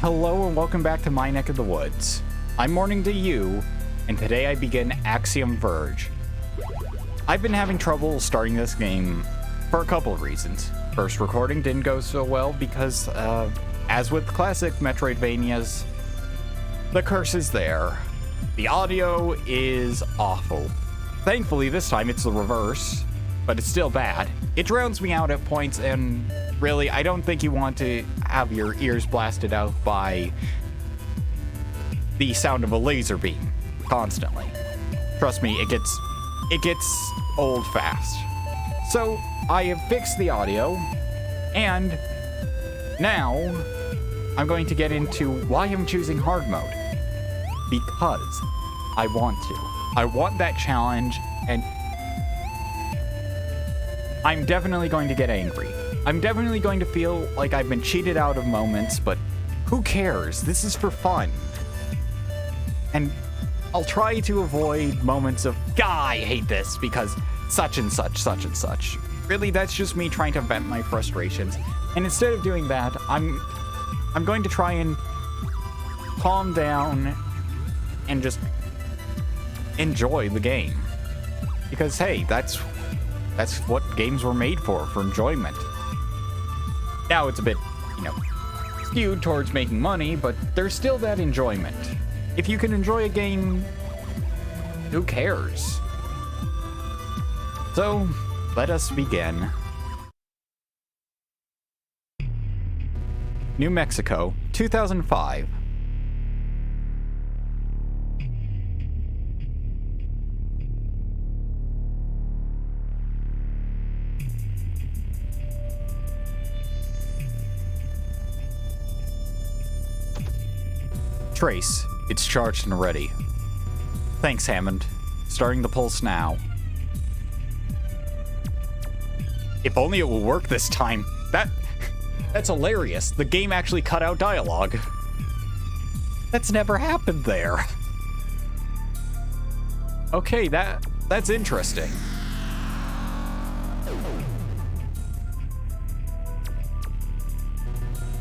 Hello and welcome back to my neck of the woods. I'm Morning to you, and today I begin Axiom Verge. I've been having trouble starting this game for a couple of reasons. First, recording didn't go so well because, as with classic Metroidvanias, the curse is there. The audio is awful. Thankfully, this time it's the reverse, but it's still bad. It drowns me out at points, and really, I don't think you want to have your ears blasted out by the sound of a laser beam constantly. Trust me, it gets old fast. So I have fixed the audio, and now I'm going to get into why I'm choosing hard mode. Because I want to. I want that challenge, and I'm definitely going to get angry. I'm definitely going to feel like I've been cheated out of moments, but who cares? This is for fun. And I'll try to avoid moments of, I hate this because such and such, such and such. Really, that's just me trying to vent my frustrations. And instead of doing that, I'm going to try and calm down and just enjoy the game. Because, hey, that's what games were made for enjoyment. Now it's a bit, skewed towards making money, but there's still that enjoyment. If you can enjoy a game, who cares? So, let us begin. New Mexico, 2005. Trace, it's charged and ready. Thanks, Hammond. Starting the pulse now. If only it will work this time. That's hilarious. The game actually cut out dialogue. That's never happened there. Okay, that's interesting.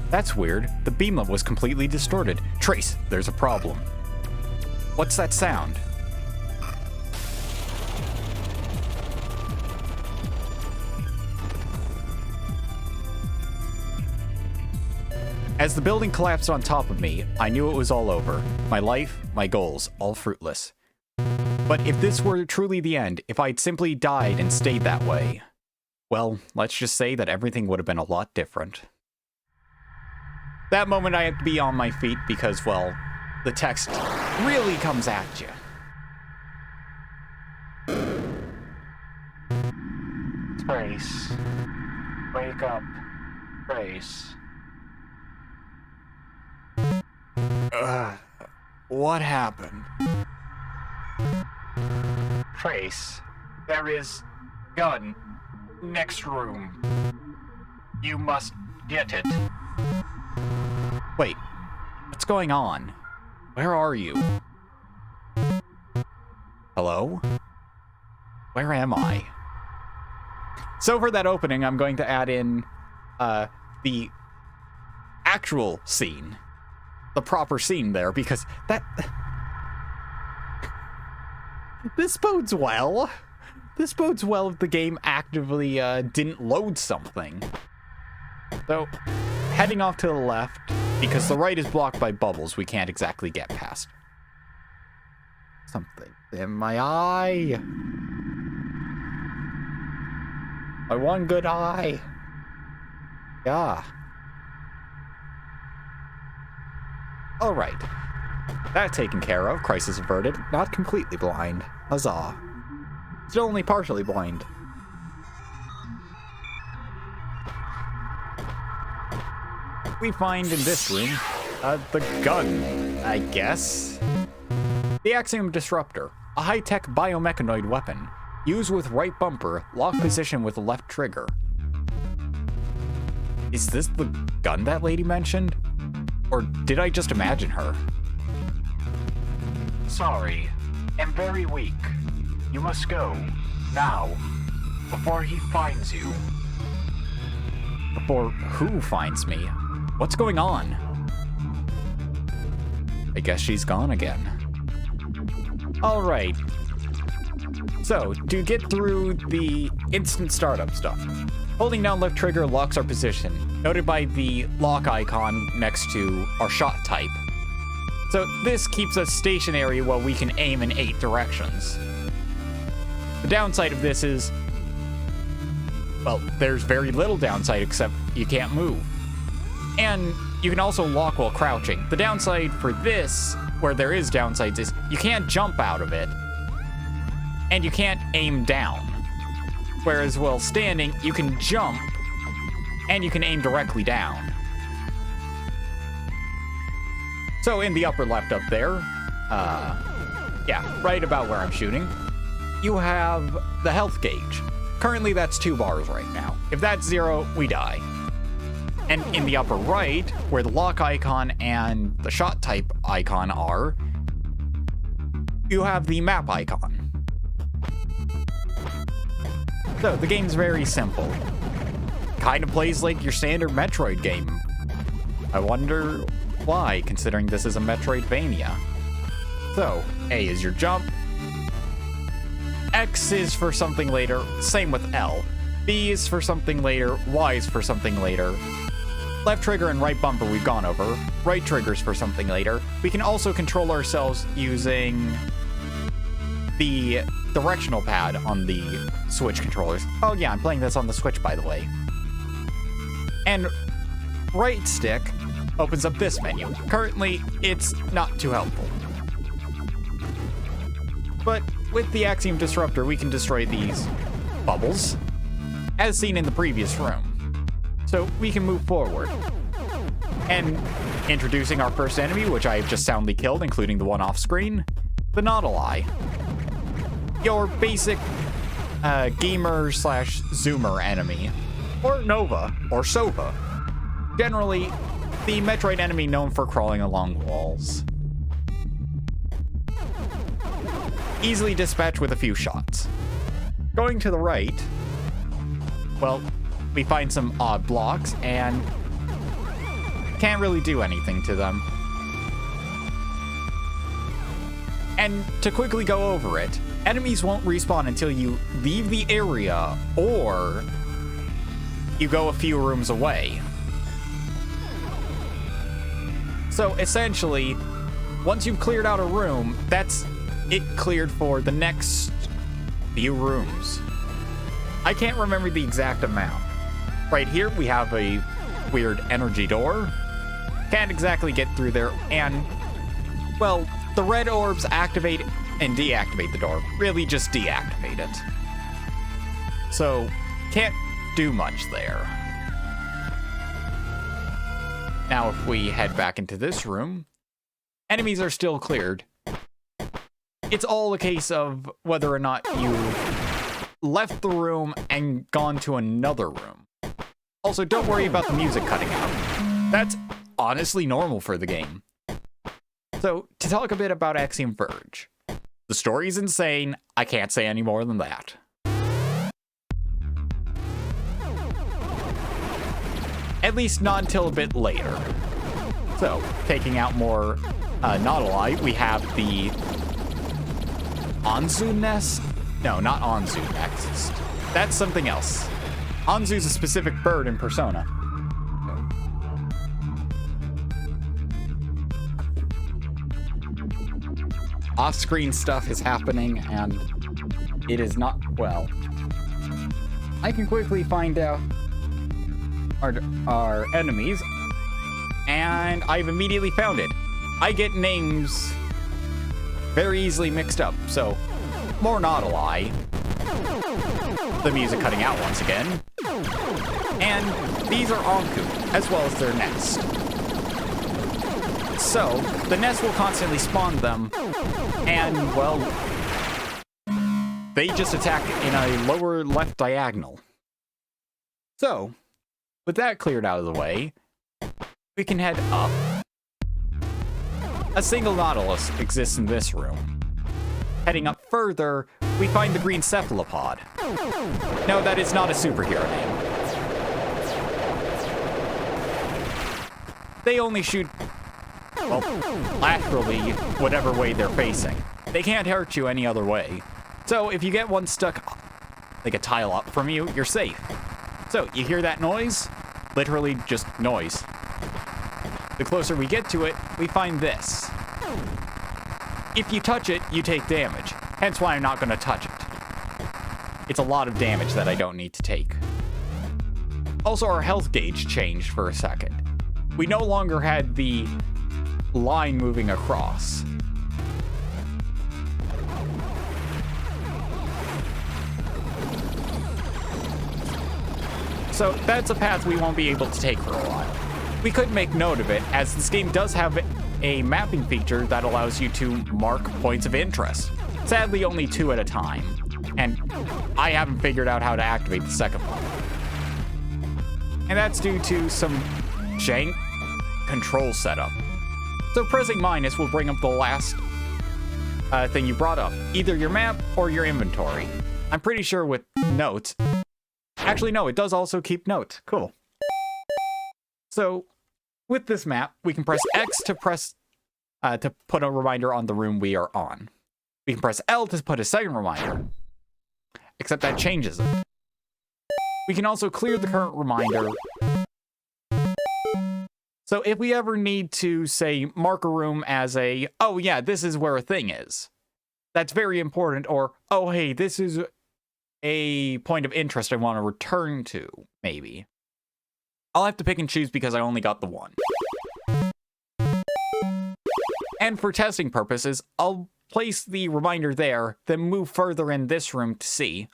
That's weird. The beam was completely distorted. Trace, there's a problem. What's that sound? As the building collapsed on top of me, I knew it was all over. My life, my goals, all fruitless. But if this were truly the end, if I'd simply died and stayed that way, well, let's just say that everything would have been a lot different. That moment I have to be on my feet because, well, the text really comes at you. Trace. Wake up. Trace. What happened? Trace. There is gun. Next room. You must get it. Wait, what's going on? Where are you? Hello? Where am I? So for that opening, I'm going to add in the actual scene. The proper scene there, because this bodes well. This bodes well if the game actively didn't load something. So, heading off to the left, because the right is blocked by bubbles we can't exactly get past. Something in my eye. My one good eye. Yeah. Alright. That taken care of. Crisis averted. Not completely blind. Huzzah. Still only partially blind. We find in this room, the gun, I guess. The Axiom Disruptor, a high-tech biomechanoid weapon, used with right bumper, lock position with left trigger. Is this the gun that lady mentioned? Or did I just imagine her? Sorry, I'm very weak. You must go, now, before he finds you. Before who finds me? What's going on? I guess she's gone again. Alright. So, to get through the instant startup stuff, holding down left trigger locks our position, noted by the lock icon next to our shot type. So this keeps us stationary while we can aim in 8 directions. The downside of this is, well, there's very little downside except you can't move. And you can also lock while crouching. The downside for this, where there is downsides, is you can't jump out of it, and you can't aim down. Whereas while standing, you can jump, and you can aim directly down. So in the upper left up there, yeah, right about where I'm shooting, you have the health gauge. Currently that's 2 bars right now. If that's 0, we die. And in the upper right, where the lock icon and the shot type icon are, you have the map icon. So the game's very simple. Kind of plays like your standard Metroid game. I wonder why, considering this is a Metroidvania. So, A is your jump. X is for something later, same with L. B is for something later, Y is for something later. Left trigger and right bumper we've gone over. Right trigger's for something later. We can also control ourselves using the directional pad on the Switch controllers. Oh yeah, I'm playing this on the Switch, by the way. And right stick opens up this menu. Currently, it's not too helpful. But with the Axiom Disruptor, we can destroy these bubbles, as seen in the previous room. So we can move forward. And introducing our first enemy, which I have just soundly killed, including the one off screen, the Nautilus. Your basic gamer slash zoomer enemy, or Nova, or Sova. Generally, the Metroid enemy known for crawling along walls. Easily dispatched with a few shots. Going to the right, well, we find some odd blocks and can't really do anything to them. And to quickly go over it, enemies won't respawn until you leave the area or you go a few rooms away. So essentially, once you've cleared out a room, that's it cleared for the next few rooms. I can't remember the exact amount. Right here, we have a weird energy door. Can't exactly get through there, and, well, the red orbs activate and deactivate the door. Really just deactivate it. So, can't do much there. Now, if we head back into this room, enemies are still cleared. It's all a case of whether or not you left the room and gone to another room. Also, don't worry about the music cutting out. That's honestly normal for the game. So, to talk a bit about Axiom Verge. The story's insane. I can't say any more than that. At least not until a bit later. So, taking out more Nautilus, we have the Anzu nest? No, not Anzu next. That's something else. Anzu's a specific bird in Persona. Off-screen stuff is happening, and it is not well. I can quickly find out our enemies, and I've immediately found it. I get names very easily mixed up, so more Nautilus. The music cutting out once again. And these are Anku, as well as their nest. So, the nest will constantly spawn them, and, well, they just attack in a lower left diagonal. So, with that cleared out of the way, we can head up. A single Nautilus exists in this room. Heading up further, we find the green cephalopod. No, that is not a superhero name. They only shoot well, laterally, whatever way they're facing. They can't hurt you any other way. So if you get one stuck, like a tile up from you, you're safe. So you hear that noise? Literally just noise. The closer we get to it, we find this. If you touch it, you take damage. Hence why I'm not going to touch it. It's a lot of damage that I don't need to take. Also, our health gauge changed for a second. We no longer had the line moving across. So that's a path we won't be able to take for a while. We could make note of it, as this game does have a mapping feature that allows you to mark points of interest. Sadly, only 2 at a time, and I haven't figured out how to activate the second one. And that's due to some jank control setup. So pressing minus will bring up the last thing you brought up, either your map or your inventory. I'm pretty sure with notes. Actually, no, it does also keep notes. Cool. So with this map, we can press X to put a reminder on the room we are on. We can press L to put a second reminder, except that changes it. We can also clear the current reminder. So if we ever need to, say, mark a room as a, oh yeah, this is where a thing is, that's very important, or, oh hey, this is a point of interest I want to return to, maybe. I'll have to pick and choose because I only got the one. And for testing purposes, I'll place the reminder there, then move further in this room to see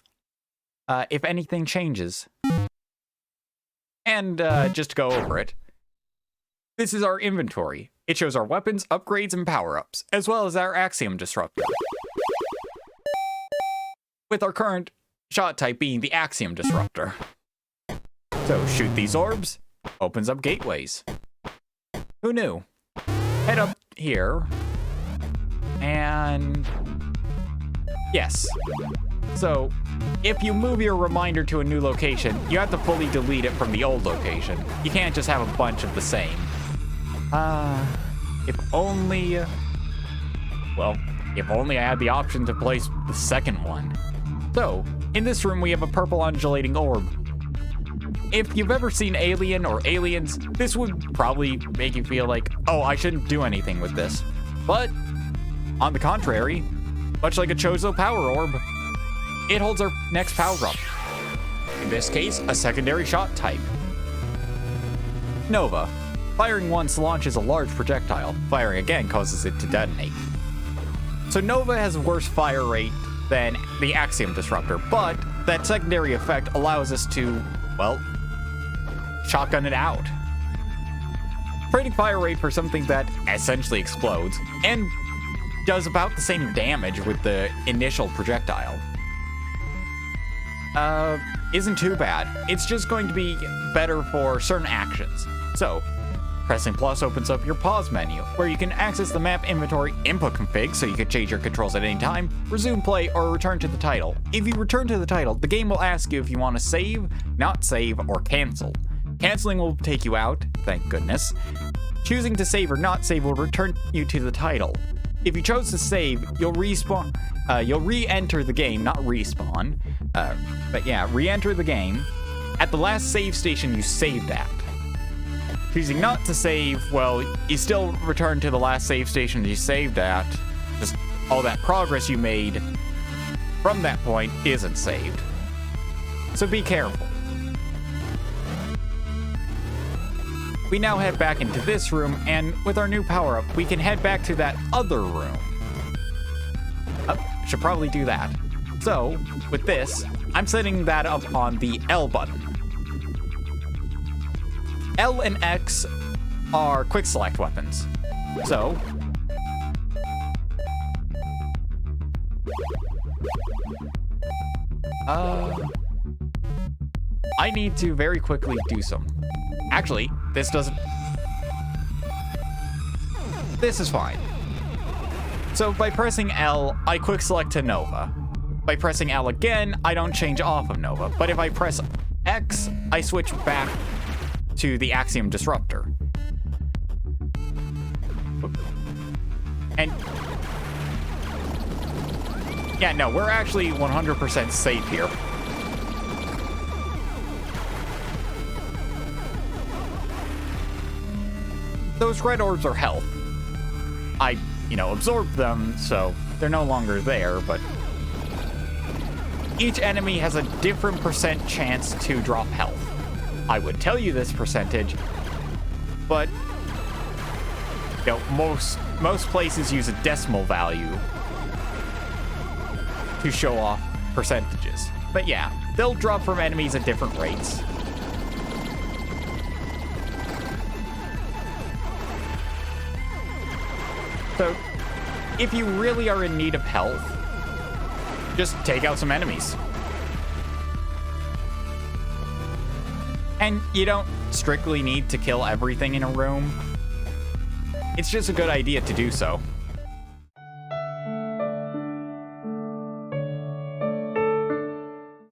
if anything changes. And just to go over it, this is our inventory. It shows our weapons, upgrades, and power-ups, as well as our Axiom disruptor. With our current shot type being the Axiom disruptor. So shoot these orbs, opens up gateways. Who knew? Head up here, and yes. So if you move your reminder to a new location, you have to fully delete it from the old location. You can't just have a bunch of the same. If only I had the option to place the second one. So, in this room we have a purple undulating orb. If you've ever seen Alien or Aliens, this would probably make you feel like, oh, I shouldn't do anything with this. But, on the contrary, much like a Chozo power orb, it holds our next power up. In this case, a secondary shot type. Nova. Firing once launches a large projectile. Firing again causes it to detonate. So Nova has a worse fire rate than the Axiom disruptor, but that secondary effect allows us to, well, shotgun it out. Trading fire rate for something that essentially explodes and does about the same damage with the initial projectile isn't too bad. It's just going to be better for certain actions. So, pressing plus opens up your pause menu, where you can access the map inventory input config so you can change your controls at any time, resume play, or return to the title. If you return to the title, the game will ask you if you want to save, not save, or cancel. Canceling will take you out, thank goodness. Choosing to save or not save will return you to the title. If you chose to save, you'll respawn. You'll re-enter the game, not respawn. But yeah, re-enter the game at the last save station you saved at. Choosing not to save, well, you still return to the last save station you saved at. Just all that progress you made from that point isn't saved. So be careful. We now head back into this room, and with our new power-up, we can head back to that other room. Should probably do that. So, with this, I'm setting that up on the L button. L and X are quick select weapons. So, I need to very quickly do some. Actually, this doesn't. This is fine. So by pressing L, I quick select to Nova. By pressing L again, I don't change off of Nova. But if I press X, I switch back to the Axiom disruptor. And yeah, no, we're actually 100% safe here. Those red orbs are health. I, absorbed them, so they're no longer there, but each enemy has a different % chance to drop health. I would tell you this percentage, but most places use a decimal value to show off percentages. But yeah, they'll drop from enemies at different rates. So, if you really are in need of health, just take out some enemies. And you don't strictly need to kill everything in a room. It's just a good idea to do so.